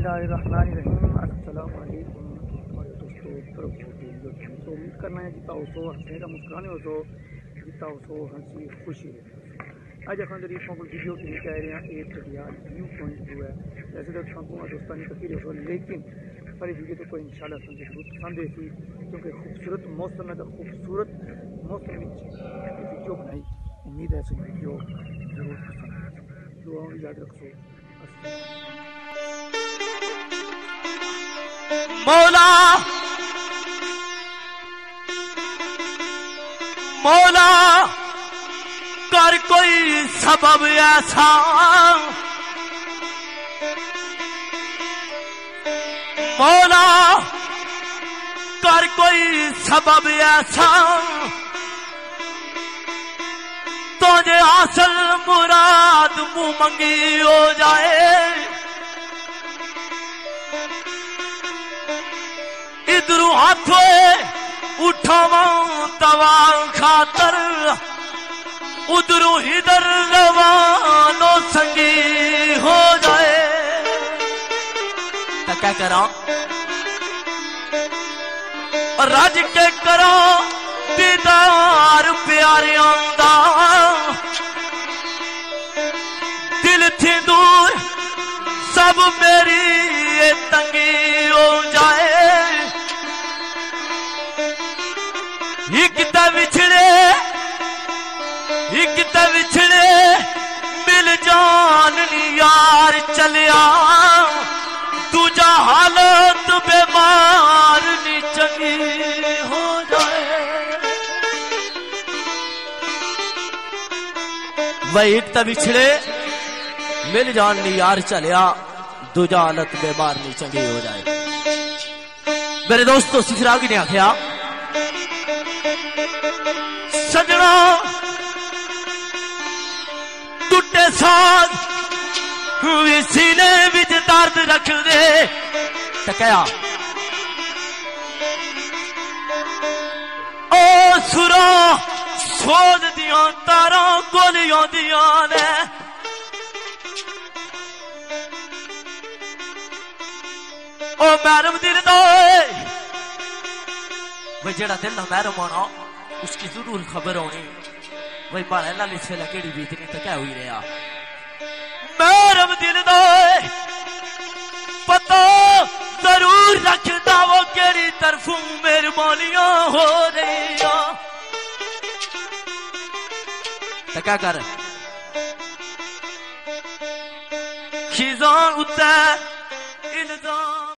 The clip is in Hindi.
बिस्मिल्लाहिर्रहमानिर्रहीम। अस्सलाम वालेकुम हमारे दोस्तों तो उम्मीद करना है जितना हो हंसने का मुस्कुराने हो तो जितना हो हंसी खुशी है। आज अखन जरी को वीडियो की कह रहे हैं एक रियाल व्यू पॉइंट जो है वैसे तो खाकूंगा दोस्तानी तकरीर हो लेकिन सारी वीडियो तो कोई इंशाल्लाह तुझे बहुत पसंद है क्योंकि खूबसूरत मौसम है तो खूबसूरत मौसम में वीडियो बनाई। उम्मीद है ऐसी वीडियो जरूर पसंद है। दुआ याद रखो। मौला मौला कर कोई सबब ऐसा मौला कर कोई सबब ऐसा तुझे हासिल मुराद मुंह मंगी हो जाए। इधरू हाथ उठावा दवा खातर उधरू इधर रवानो संगी हो जाए। तो क्या करा रज के करो दीदार प्यारियों दा दिल थी दूर सब मेरी ये तंगी हो जाए। एक त विछड़े मिल जान नी यार चलिया दूजा हालत बीमार नी चंगी हो जाए। वही एक त विछड़े मिल जान नी यार चलिया दूजा हालत बीमार नी चंगी हो जाए। मेरे दोस्तों सिखरागी ने आख्या सजना टूटे साथ सीने विच दर्द रख दे। तो क्या ओ सुरा सोच दिया तारा गोलियों दिया ने ओ मैरम दिल दो भाई जेड़ा दिल ना मैरम होना उसकी जरूर खबर होनी। वही बाड़ा लाल इस वेला केड़ी बीतनी तो क्या हुई रहा मैरम दिल दो पता जरूर रखता वो केड़ी तरफों मेहरबानियां हो रही। तो क्या कर खिजान उत्ते